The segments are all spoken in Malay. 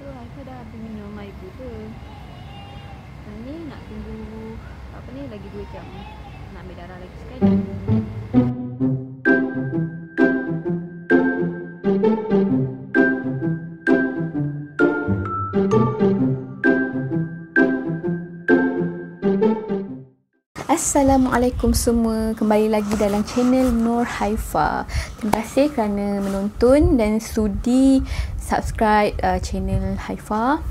Haifa dah habis minum air putih. Ni nak tunggu apa ni lagi 2 jam. Nak ambil darah lagi sekali. Assalamualaikum semua, kembali lagi dalam channel Nur Haifa. Terima kasih kerana menonton dan sudi subscribe channel Haifa.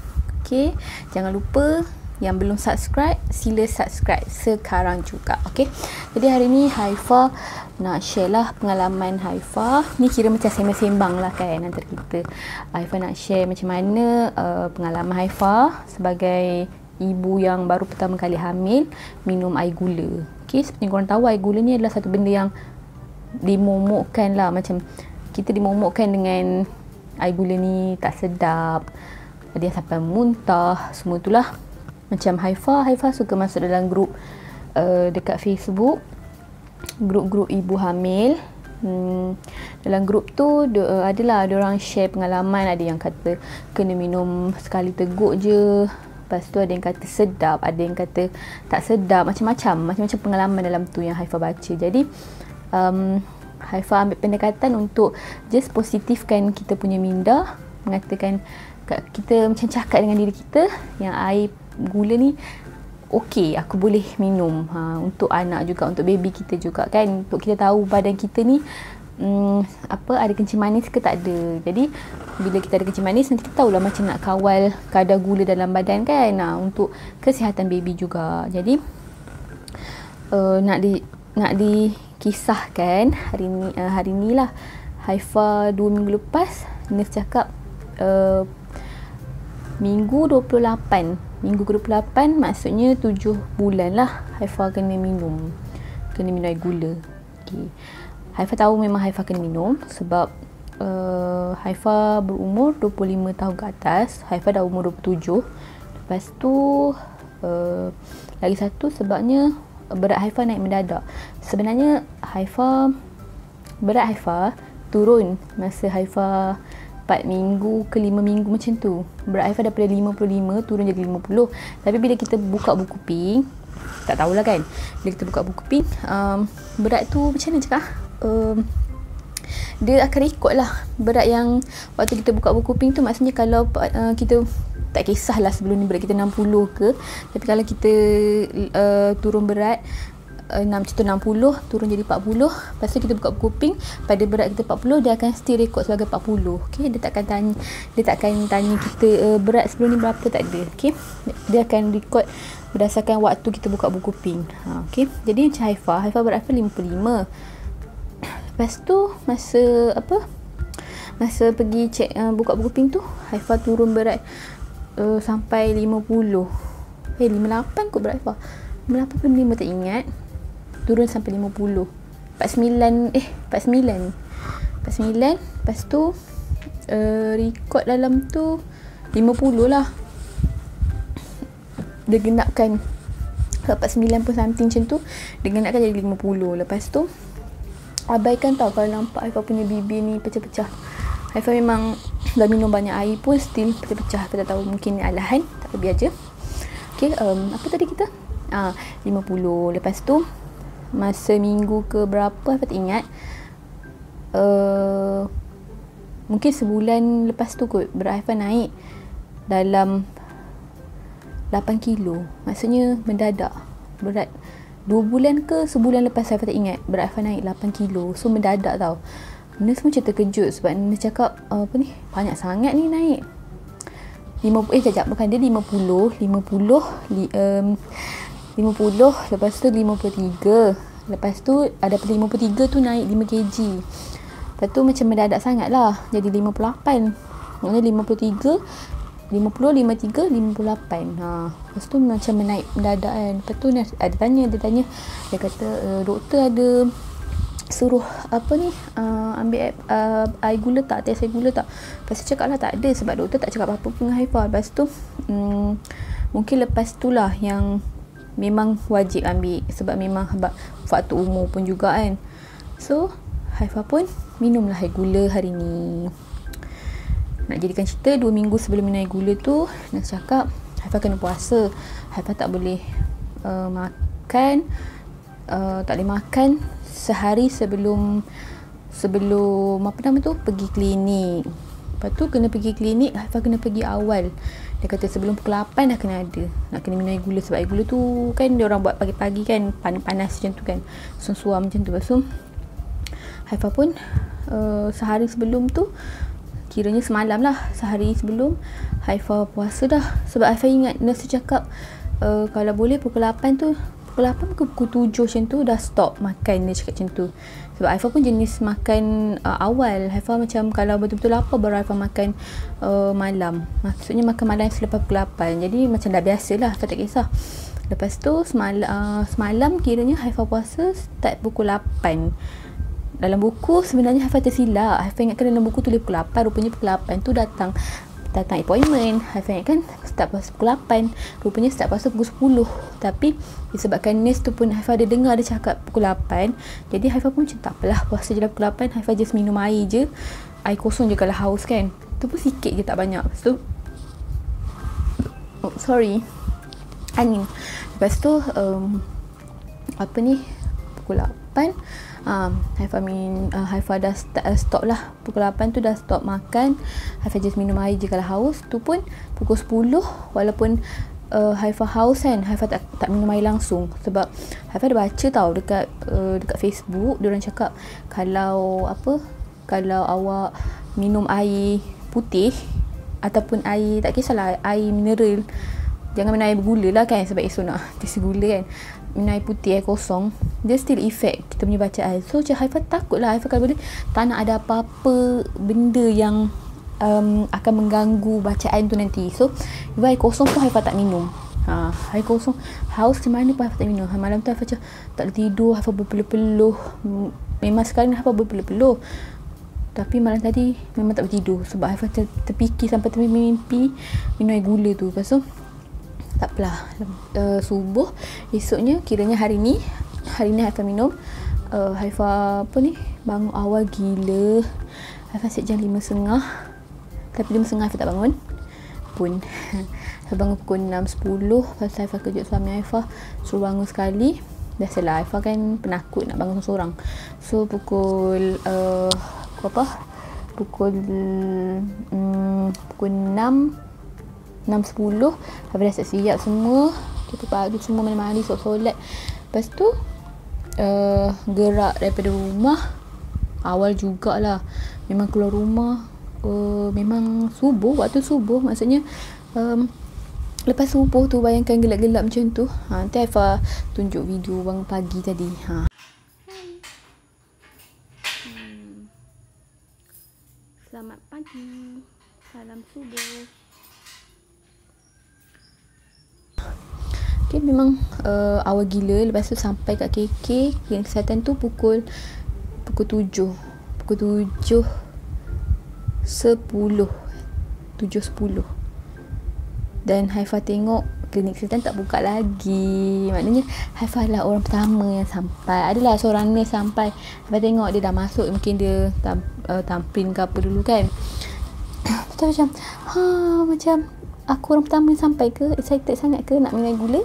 Okey, jangan lupa yang belum subscribe, sila subscribe sekarang juga. Okey, jadi hari ni Haifa nak share lah pengalaman Haifa. Ni kira macam sembang-sembang lah kan antara kita. Haifa nak share macam mana pengalaman Haifa sebagai ibu yang baru pertama kali hamil minum air gula. Okey, seperti korang tahu, air gula ni adalah satu benda yang dimomokkan lah. Macam kita dimomokkan dengan air gula ni tak sedap, ada yang sampai muntah, semua itulah. Macam Haifa suka masuk dalam grup dekat Facebook, grup-grup ibu hamil. Dalam grup tu adalah ada orang share pengalaman. Ada yang kata kena minum sekali teguk je, lepas tu ada yang kata sedap, ada yang kata tak sedap, macam-macam pengalaman dalam tu yang Haifa baca. Jadi Haifa ambil pendekatan untuk just positifkan kita punya minda, mengatakan kita macam cakap dengan diri kita yang air gula ni okey, aku boleh minum. Untuk anak juga, untuk baby kita juga kan, untuk kita tahu badan kita ni ada kencing manis ke tak ada. Jadi bila kita ada kencing manis, nanti kita tahulah macam nak kawal kadar gula dalam badan kan, untuk kesihatan baby juga. Jadi nak dikisahkan hari ni lah. Haifa 2 minggu lepas, nurse cakap minggu ke-28, maksudnya 7 bulan lah Haifa kena minum air gula. Okay. Haifa tahu memang Haifa kena minum sebab Haifa berumur 25 tahun ke atas. Haifa dah umur 27. Lepas tu lagi satu sebabnya berat Haifa naik mendadak. Sebenarnya berat Haifa turun masa Haifa 4 minggu ke 5 minggu macam tu. Berat Haifa daripada 55 turun jadi 50. Tapi bila kita buka buku pink, tak tahulah kan, bila kita buka buku pink, berat tu macam mana cakap, dia akan rekod lah berat yang waktu kita buka buku pink tu. Maksudnya kalau kita tak kisahlah sebelum ni berat kita 60 ke, tapi kalau kita turun berat macam tu 60 turun jadi 40, lepas tu kita buka buku pink, pada berat kita 40 dia akan still rekod sebagai 40. Okey, dia takkan tanya kita berat sebelum ni berapa, tak ada. Okey, dia akan rekod berdasarkan waktu kita buka buku pink. Okey, jadi macam Haifa berat 55. Lepas tu masa pergi cek buka buku pink tu, Haifa turun berat sampai 50. 58 kot berat Haifa. 58 tak ingat. Turun sampai 50. 49. Lepas tu rekod dalam tu 50 lah. Dia genapkan 49 pun something macam tu, dia genapkan jadi 50. Lepas tu abaikan tau kalau nampak Haifa punya bibir ni pecah-pecah. Haifa memang dah minum banyak air pun still pecah-pecah. Kita tak tahu, mungkin ni alahan, tak apa, biar je. Okay, apa tadi kita? 50. Lepas tu masa minggu ke berapa Haifa tak ingat, mungkin sebulan lepas tu kot, berat Haifa naik dalam 8 kilo. Maksudnya mendadak. Berat 2 bulan ke sebulan lepas, Haifa tak ingat, berat Haifa naik 8 kilo. So mendadak tau. Nurse macam terkejut sebab nurse cakap banyak sangat ni naik. 50, bukan, dia 50, lepas tu 53, lepas tu ada 53 tu naik 5 kg. Lepas tu macam mendadak sangat lah, jadi 58. Maksudnya 53, 50, 53, 58. Lepas tu macam menaik mendadak kan. Lepas tu dia tanya, dia kata doktor ada suruh ambil air gula tak, tes air gula tak. Lepas tu cakap lah tak ada, sebab doktor tak cakap apa-apa pun dengan Haifa. Lepas tu mungkin lepas tu lah yang memang wajib ambil, sebab memang faktor umur pun juga kan. So Haifa pun minumlah air gula hari ni. nak jadikan cerita, 2 minggu sebelum minum air gula tu nurse cakap Haifah kena puasa. Haifah tak boleh makan, tak boleh makan sehari sebelum apa nama tu, pergi klinik. Lepas tu kena pergi klinik, Haifah kena pergi awal. Dia kata sebelum pukul 8 dah kena ada, nak kena minum air gula. Sebab air gula tu kan dia orang buat pagi-pagi kan, panas macam tu kan, suam-suam macam tu. Lepas tu Haifah pun sehari sebelum tu, kiranya semalam lah, sehari sebelum Haifah puasa dah. Sebab Haifah ingat nurse cakap kalau boleh pukul 8 tu, pukul 8 ke pukul 7 macam tu dah stop makan, dia cakap macam tu. Sebab Haifah pun jenis makan awal. Haifah macam kalau betul-betul lapar baru Haifah makan malam. Maksudnya makan malam selepas pukul 8. Jadi macam dah biasa lah, tak kisah. Lepas tu semalam kiranya Haifah puasa start pukul 8. Dalam buku sebenarnya Haifah tersilap. Haifah ingatkan dalam buku tulis pukul 8. Rupanya pukul 8 tu datang appointment. Haifah ingatkan start puasa pukul 8. Rupanya start puasa pukul 10. Tapi disebabkan nurse tu pun Haifah ada dengar dia cakap pukul 8. Jadi Haifah pun macam tak apalah, puasa je lah pukul 8. Haifah just minum air je, air kosong je kalau haus kan. Tu pun sikit je, tak banyak. So angin. Lepas tu pukul 8 Haifah dah stop lah. Pukul 8 tu dah stop makan. Haifah just minum air je kalau haus. Tu pun pukul 10, walaupun Haifah haus kan, Haifah tak minum air langsung. Sebab Haifah dah baca tau dekat Facebook, diorang cakap kalau awak minum air putih ataupun air, tak kisahlah, air mineral, jangan minum air bergula lah kan, sebab esok nak test gula kan. Minum air putih, air kosong, dia still effect kita punya bacaan. So macam Haifah takut lah, Haifah kalau boleh tak nak ada apa-apa benda yang akan mengganggu bacaan tu nanti. So air kosong pun Haifah tak minum. Air kosong haus macam mana pun Haifah tak minum. Malam tu Haifah macam tak boleh tidur, Haifah berpeluh-peluh. Memang sekarang Haifah berpeluh-peluh, tapi malam tadi memang tak boleh tidur sebab Haifah terfikir sampai termimpi minum air gula tu. Lepas tu tak apalah, subuh esoknya, kiranya hari ni Haifah minum. Haifah bangun awal gila. Haifah set jam 5.30, tapi 5.30 Haifah tak bangun pun. Haifah bangun pukul 6.10. Lepas tu Haifah kejut suami Haifah, suruh bangun sekali. Biasalah Haifah kan penakut nak bangun seorang. So pukul pukul 6.10 Haifah dah siap semua. Kita pagi semua mandi, solat. Lepas tu gerak daripada rumah awal jugalah. Memang keluar rumah memang subuh, waktu subuh, maksudnya lepas subuh tu bayangkan gelap-gelap macam tu. Nanti Haifah tunjuk video bangun pagi tadi. Selamat pagi, salam subuh. Okay, memang awal gila. Lepas tu sampai kat KK, klinik kesihatan tu pukul 7. Pukul 7.10. Dan Haifah tengok klinik kesihatan tak buka lagi. Maknanya Haifah lah orang pertama yang sampai. Adalah seorang nurse sampai. Haifah tengok dia dah masuk, mungkin dia tampin ke apa dulu kan. Lepas tu macam aku orang pertama yang sampai ke, excited sangat ke nak minum air gula.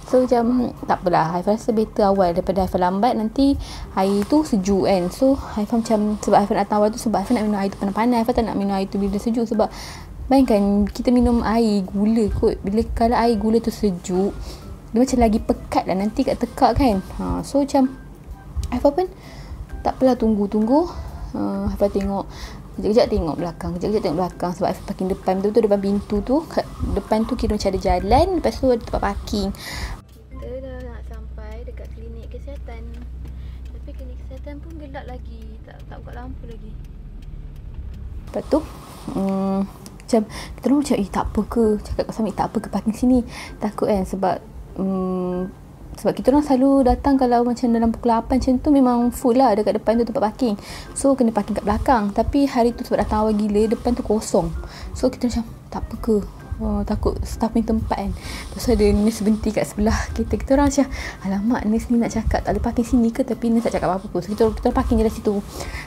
So macam tak apalah, Haifah rasa better awal daripada Haifah lambat. Nanti air tu sejuk kan. So Haifah macam, sebab Haifah nak tahu tu, sebab Haifah nak minum air tu panas-panas. Haifah tak nak minum air tu bila sejuk. Sebab bayangkan kita minum air gula kot, kalau air gula tu sejuk, dia macam lagi pekat lah nanti kat tekak kan. So macam Haifah pun tak apalah, tunggu. Haifah tengok kejap-kejap tengok belakang, sebab Haifah parking depan tu, depan pintu tu, kat depan tu kira macam ada jalan, lepas tu ada tempat parking. Kita dah nak sampai dekat klinik kesihatan, tapi klinik kesihatan pun gelap lagi, tak buka lampu lagi. Lepas tu macam kita orang macam tak apa ke, cakap kat suami tak apa ke parking sini, takut kan. Sebab kita orang selalu datang kalau macam dalam pukul 8 macam tu memang full lah dekat depan tu tempat parking. So kena parking kat belakang. Tapi hari tu sebab datang awal gila, depan tu kosong. So kita macam tak apa ke, takut staff punya tempat kan. Lepas tu ada nurse berhenti kat sebelah kita. Kita orang macam alamak, nurse ni nak cakap tak boleh parking sini ke, tapi nurse tak cakap apa-apa pun. So kita orang parking je dari situ,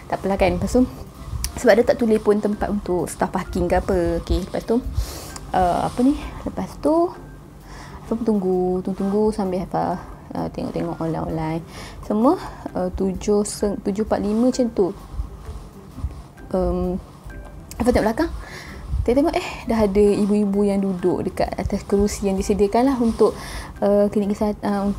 tak apalah kan. Lepas tu sebab dia tak tulis pun tempat untuk staff parking ke apa. Okay, lepas tu lepas tu Haifa tunggu sambil Haifa tengok online semua. 7.45 macam tu. Haifa tengok belakang, tengok dah ada ibu-ibu yang duduk dekat atas kerusi yang disediakan lah untuk klinik kesihatan,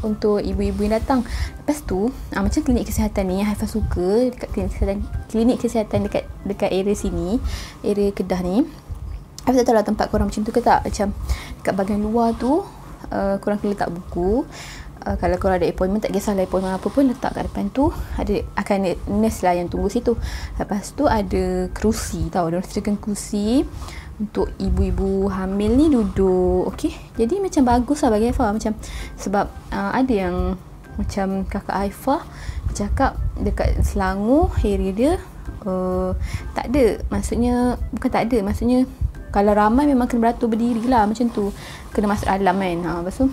untuk ibu-ibu yang datang. Lepas tu macam klinik kesihatan ni Haifa suka dekat klinik kesihatan dekat area sini, area Kedah ni. Haifa tak tahu lah tempat korang macam tu ke tak. Macam dekat bahagian luar tu korang kena letak buku. Kalau korang ada appointment, tak kisahlah appointment apa pun, letak kat depan tu. Akan ada nurse lah yang tunggu situ. Lepas tu ada kerusi tau. Dia sediakan kerusi untuk ibu-ibu hamil ni duduk. Okay, jadi macam bagus lah bagi Haifa. Macam sebab ada yang macam kakak Haifa cakap dekat Selangor area dia tak ada. Maksudnya bukan tak ada, maksudnya kalau ramai memang kena beratur berdiri lah macam tu, kena masuk dalam kan. Lepas tu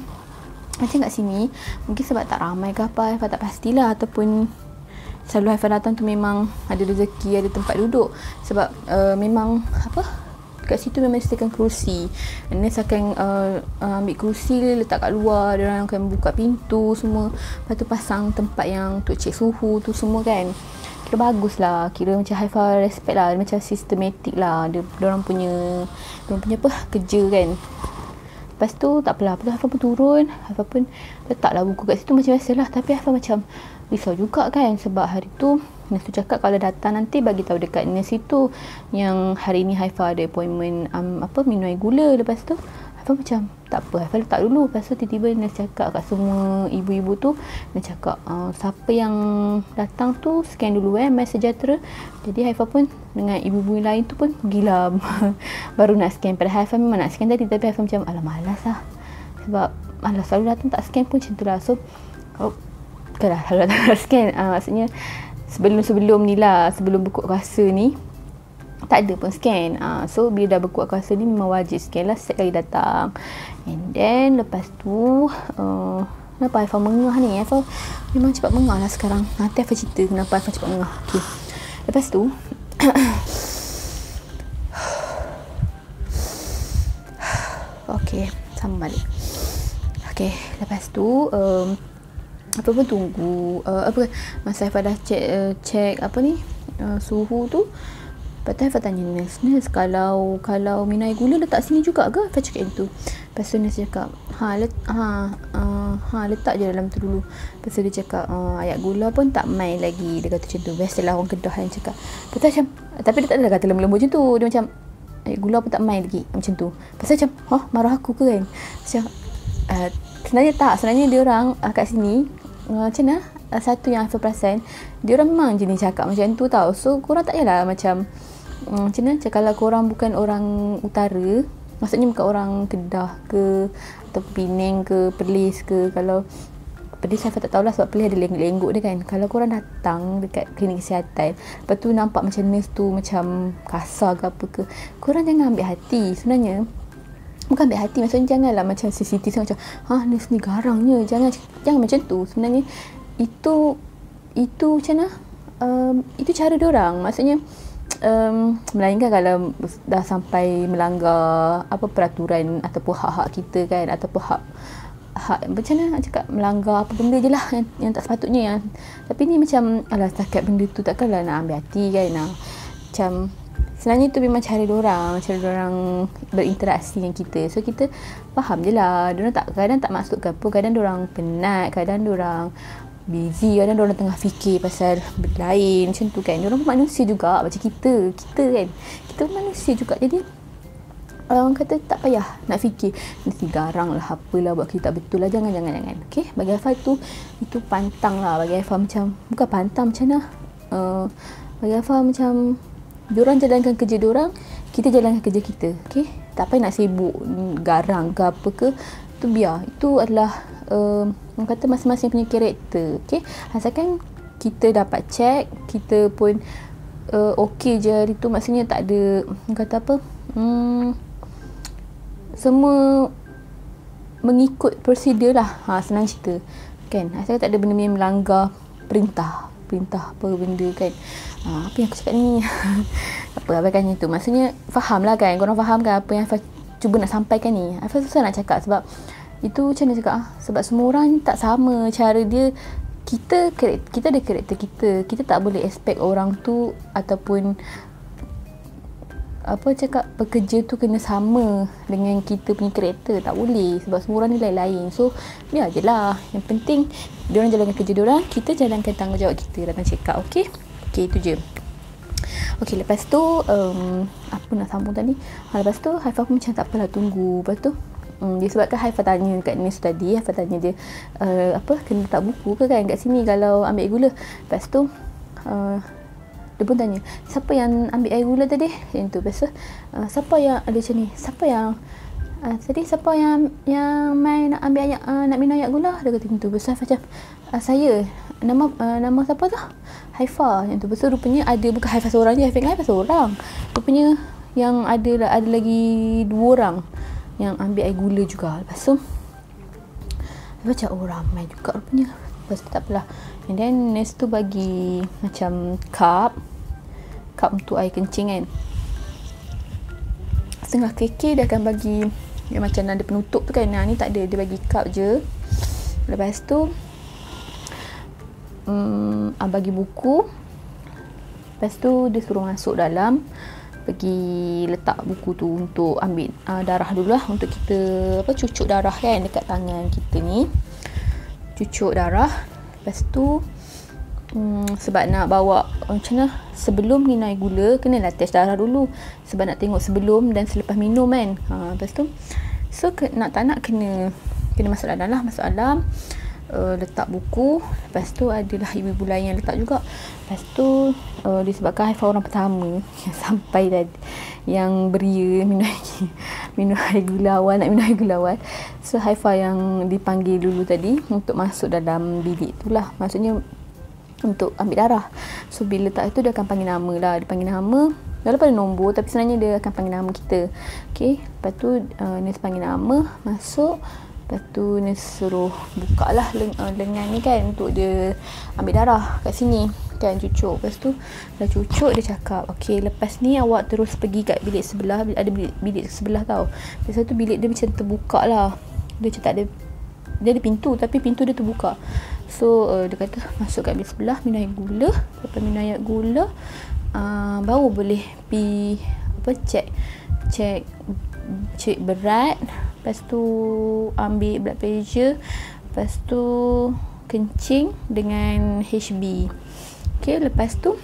macam kat sini mungkin sebab tak ramai ke apa, Haifa tak pastilah, ataupun selalu Haifa datang tu memang ada rezeki, ada tempat duduk. Sebab memang kat situ memang sediakan kerusi. Nurse akan ambil kerusi, letak kat luar, dia orang akan buka pintu semua. Lepas tu pasang tempat yang untuk cek suhu tu semua kan. Kira bagus lah, kira macam Haifa respect lah, macam sistematik lah dia orang punya kerja kan. Lepas tu tak apalah, Haifa pun turun, Haifa pun letaklah buku kat situ macam biasalah. Tapi Haifa macam risau juga kan, sebab hari tu nurse tu cakap kalau datang nanti bagi tahu dekat nurse itu yang hari ni Haifa ada appointment minum air gula. Lepas tu Haifa macam tak apa, Haifa letak dulu. Lepas tu tiba-tiba nurse cakap kat semua ibu-ibu tu, dia cakap siapa yang datang tu scan dulu MySejahtera. Jadi Haifa pun dengan ibu-ibu lain tu pun gila baru nak scan. Padahal Haifa memang nak scan tadi, tapi Haifa macam alah malas lah, sebab selalu datang tak scan pun macam tu lah. So bukanlah selalu datang tak scan, maksudnya sebelum ni lah, sebelum berkuat kuasa ni tak ada pun scan. So bila dah berkuat kuasa ni memang wajib scan lah setiap kali datang. And then lepas tu kenapa Haifa mengah ni, Haifa memang cepat mengah lah sekarang. Nanti Haifa cerita kenapa Haifa cepat mengah. Okay. Lepas tu okay, sama balik. Okay, lepas tu apa pun tunggu masa Haifa dah cek suhu tu. Lepas tu Haifa tanya nurse kalau minum air gula letak sini juga ke? Haifa cakap macam tu. Lepas tu nurse cakap letak je dalam tu dulu. Lepas tu dia cakap ayat gula pun tak main lagi, dia kata macam tu. Biasalah orang Kedah yang cakap. Lepas tu macam, tapi dia tak adalah kata lembut-lembut macam tu. Dia macam ayat gula pun tak main lagi macam tu. Lepas tu macam marah aku ke kan? Macam sebenarnya dia orang kat sini macam mana, satu yang Haifa perasan, dia orang memang jenis cakap macam tu tau. So korang tak payahlah macam macam mana, kalau korang bukan orang utara, maksudnya bukan orang Kedah ke atau Penang ke Perlis ke. Kalau Perlis Haifa tak tahulah sebab Perlis ada lenggok dia kan. Kalau korang datang dekat klinik kesihatan, lepas tu nampak macam nurse tu macam kasar ke apa ke, korang jangan ambil hati. Sebenarnya bukan ambil hati, maksudnya janganlah macam CCTV macam nurse ni garangnya, jangan macam tu. Sebenarnya itu macam mana, itu cara diorang. Maksudnya melainkan kalau dah sampai melanggar peraturan ataupun hak-hak kita kan, ataupun hak macam mana nak cakap, melanggar apa benda je lah yang tak sepatutnya. Tapi ni macam setakat benda tu takkanlah nak ambil hati kan. Macam sebenarnya tu memang cara diorang berinteraksi dengan kita. So kita faham je lah, diorang kadang tak maksud ke apa, kadang diorang penat, kadang diorang busy, kadang diorang tengah fikir pasal benda lain macam tu kan. Diorang pun manusia juga macam kita kan, kita pun manusia juga. Jadi orang kata tak payah nak fikir mesti garang lah apalah buat kita tak betul lah, jangan. Okay, bagi Haifa itu pantang lah. Bagi Haifa macam bukan pantang macam mana, bagi Haifa macam diorang jalankan kerja diorang, kita jalankan kerja kita. Okay, tak payah nak sibuk garang ke apa ke, tu biar. Itu adalah orang kata masing-masing punya karakter. Okay, asalkan kita dapat check, kita pun okey je hari tu, maksudnya tak ada orang kata apa, semua mengikut prosedur lah, senang cerita kan. Asalkan tak ada benda yang melanggar perintah apa benda kan. Apa yang aku cakap ni? Apa abaikannya tu? Maksudnya faham lah kan, korang faham kan apa yang Haifah cuba nak sampaikan ni. Haifah susah nak cakap sebab itu macam mana cakap sebab semua orang tak sama cara dia. Kita ada karakter kita tak boleh expect orang tu ataupun apa cakap pekerja tu kena sama dengan kita punya karakter. Tak boleh sebab semua orang ni lain-lain. So biar je lah, yang penting diorang jalankan kerja diorang, kita jalankan tanggungjawab kita datang check up. Okay itu je. Okay, lepas tu apa nak sambung tadi? Lepas tu Haifah pun macam tak apalah, tunggu. Lepas tu disebabkan Haifah tanya kat nurse tadi, Haifah tanya dia kena letak buku ke kan kat sini kalau ambil air gula. Lepas tu dia pun tanya, siapa yang ambil air gula tadi? Yang tu. Lepas tu siapa yang ada macam ni? Siapa yang tadi siapa yang main nak ambil nak minum air gula? Dia kata gitu. Lepas tu macam saya nama siapa tu? Haifah. Yang tu. Lepas tu rupanya ada, bukan Haifah seorang je, Haifah seorang. Rupanya yang ada lagi 2 orang yang ambil air gula juga. Lepas tu macam ramai juga rupanya. Lepas tu tak apalah. And then nurse tu bagi macam cup untuk air kencing kan. Setengah kek dia akan bagi yang macam ada penutup tu kan. Ni tak ada, dia bagi cup je. Lepas tu bagi buku. Lepas tu dia suruh masuk dalam, pergi letak buku tu untuk ambil darah dulu lah, untuk kita cucuk darah kan dekat tangan kita ni, cucuk darah. Lepas tu sebab nak bawa macam mana, sebelum minum air gula kenalah test darah dulu sebab nak tengok sebelum dan selepas minum kan. Lepas tu so nak tak nak kena masuk dalam lah, masuk dalam, letak buku. Lepas tu adalah ibu-ibu lain yang letak juga. Lepas tu disebabkan Haifah orang pertama yang sampai tadi, yang beria minum air gula awal, nak minum air gula awal. So Haifah yang dipanggil dulu tadi untuk masuk dalam bilik tu lah, maksudnya untuk ambil darah. So bila letak tu dia akan panggil nama lah, dia panggil nama walaupun ada nombor tapi sebenarnya dia akan panggil nama kita. Okay, lepas tu nurse panggil nama, masuk. Lepas tu nurse suruh buka lah lengan ni kan untuk dia ambil darah kat sini kan, cucuk. Lepas tu dah cucuk, dia cakap okay, lepas ni awak terus pergi kat bilik sebelah, ada bilik sebelah tau. Lepas tu bilik dia macam terbuka lah, dia macam tak ada, dia ada pintu tapi pintu dia terbuka. So dia kata masuk kat bilik sebelah, minum air gula. Lepas minum air gula baru boleh pergi cek berat. Lepas tu ambil blood pressure. Lepas tu kencing dengan HB. Okay, lepas tu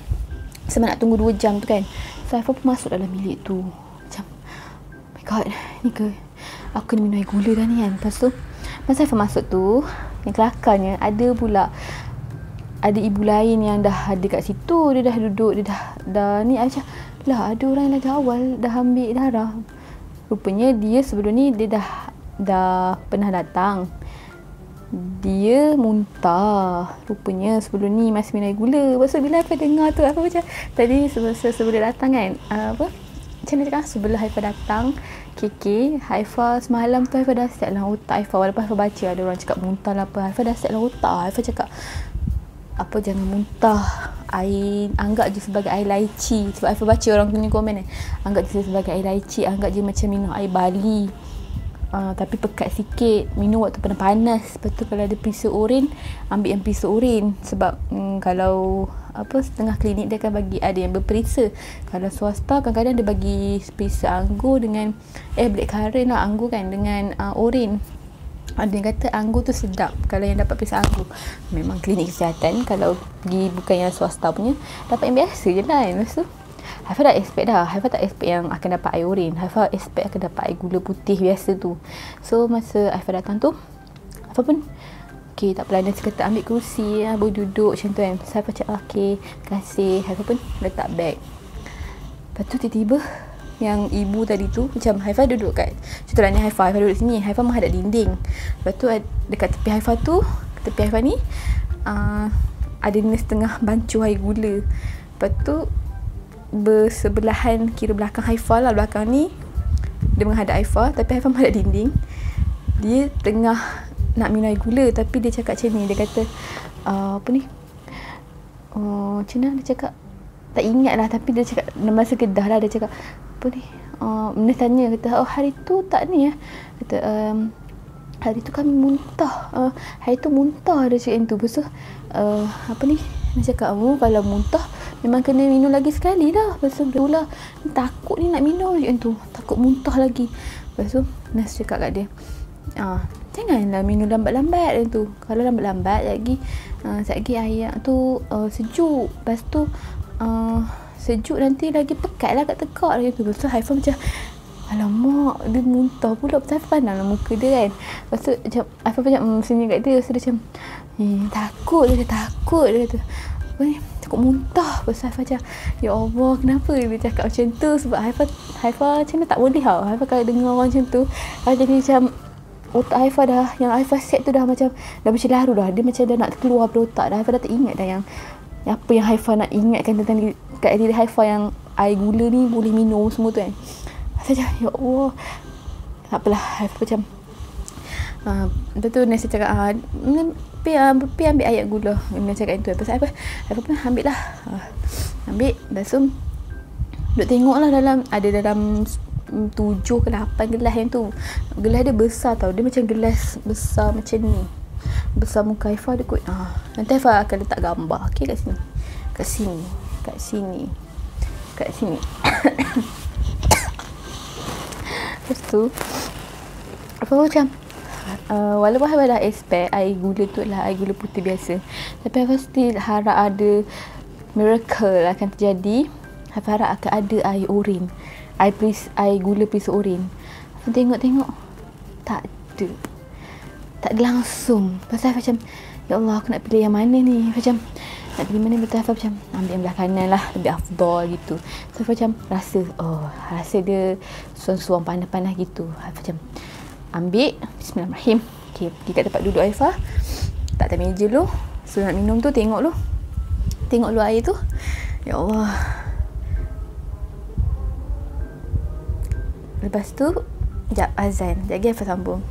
sebab nak tunggu 2 jam tu kan, so Haifah pun masuk dalam bilik tu macam oh my god, ni ke aku kena minum air gula dah ni kan. Lepas tu masa Haifah masuk tu, yang kelakarnya ada ibu lain yang dah ada kat situ. Dia dah duduk, dia dah ni macam lah, ada orang yang lagi awal dah ambil darah. Rupanya dia sebelum ni dia dah pernah datang, dia muntah rupanya sebelum ni masih minum air gula. Lepas tu bila Haifah dengar tu, apa macam tadi sebelum dia datang kan, macam mana cakap, sebelah Haifah datang KK, Haifah semalam tu Haifah dah set dalam otak Haifah, walaupun Haifah baca ada orang cakap muntah lah apa, Haifah dah set dalam otak. Haifah cakap apa, jangan muntah air, anggap je sebagai air laici. Sebab Haifah baca orang punya komen anggap je sebagai air laici, anggap je macam minum air bali, tapi pekat sikit, minum waktu panas. Lepas tu kalau ada perisa urin, ambil yang perisa urin. Sebab kalau setengah klinik dia akan bagi ada yang berperisa. Kalau swasta kadang-kadang dia bagi perisa anggur dengan blackcurrant lah, anggur kan dengan urin. Ada yang kata anggur tu sedap kalau yang dapat perisa anggur. Memang klinik kesihatan, kalau pergi bukan yang swasta punya, dapat yang biasa je lah kan. Lepas tu Haifah dah expect dah, Haifah tak expect yang akan dapat air urin, Haifah expect akan dapat air gula putih biasa tu. So masa Haifah datang tu, Haifah pun okay, tak apalah, dia kata ambil kerusi, boleh duduk macam tu kan. So Haifah cakap okay, terima kasih. Haifah pun letak beg. Lepas tu tiba-tiba yang ibu tadi tu, macam Haifah duduk kat contohlah ni, Haifah duduk sini, Haifah menghadap dinding. Lepas tu dekat tepi Haifah tu, tepi Haifah ni ada nurse tengah bancuh air gula. Lepas tu bersebelahan, kira belakang Haifah lah, belakang ni dia menghadap Haifah tapi Haifah menghadap dinding. Dia tengah nak minum air gula tapi dia cakap macam ni, dia kata macam mana dia cakap, tak ingat lah, tapi dia cakap masa kedah lah, dia cakap apa ni, Mina tanya, kata hari tu tak ni kata hari tu kami muntah, hari tu muntah, dia cakap tu. Lepas tu apa ni, dia cakap kalau muntah memang kena minum lagi sekali lah. Lepas tu lah, takut ni nak minum macam tu, takut muntah lagi. Lepas tu nurse cakap kat dia, janganlah minum lambat-lambat tu. Kalau lambat-lambat lagi air tu sejuk. Lepas tu sejuk nanti lagi pekat lah kat tekak dia tu. Lepas tu Haifah macam, alamak, dia muntah pula. Pasal pandanglah muka dia kan. Lepas tu macam Haifah macam senyum kat dia. Lepas tu dia macam takut dia kata apa ni, takut muntah. Lepas tu Haifah macam, ya Allah, kenapa dia cakap macam tu? Sebab Haifah macam mana tak boleh tau. Haifah kalau dengar orang macam tu, jadi macam otak Haifah dah, yang Haifah set tu dah macam laru dah. Dia macam dah nak keluar dari otak dah. Haifah dah tak ingat dah yang apa yang Haifah nak ingatkan tentang kat diri Haifah, yang air gula ni boleh minum semua tu kan. Saya ya Allah, tak apalah. Haifah macam lepas tu nurse cakap pergi ambil air gula. Dia cakap itu. Lepas Haifah pun ambil lah, ambil. Lepas tu duk tengok lah dalam 7 ke 8 gelas yang tu. Gelas dia besar tau, dia macam gelas besar macam ni, besar muka Haifah dia kot. Nanti Haifah akan letak gambar, okey, kat sini. Lepas tu apa macam walaupun Haifah dah expect air gula tu lah air gula putih biasa, tapi Haifah still harap ada miracle akan terjadi. Haifah harap akan ada air oren, air gula perisa oren. Tengok tak ada langsung. Pasal Haifah macam, ya Allah, aku nak pilih yang mana ni? Macam nak pilih mana? Betul. Haifah macam ambil yang belah kanan lah, lebih afdal gitu. So Haifah macam rasa dia suam-suam panas-panas gitu. Haifah macam ambil, bismillahirrahmanirrahim. Okay, pergi kat tempat duduk Haifah, tak atas meja lu. So nak minum tu, tengok lu air tu. Ya Allah. Lepas tu sekejap azan, sekejap lagi Haifah sambung.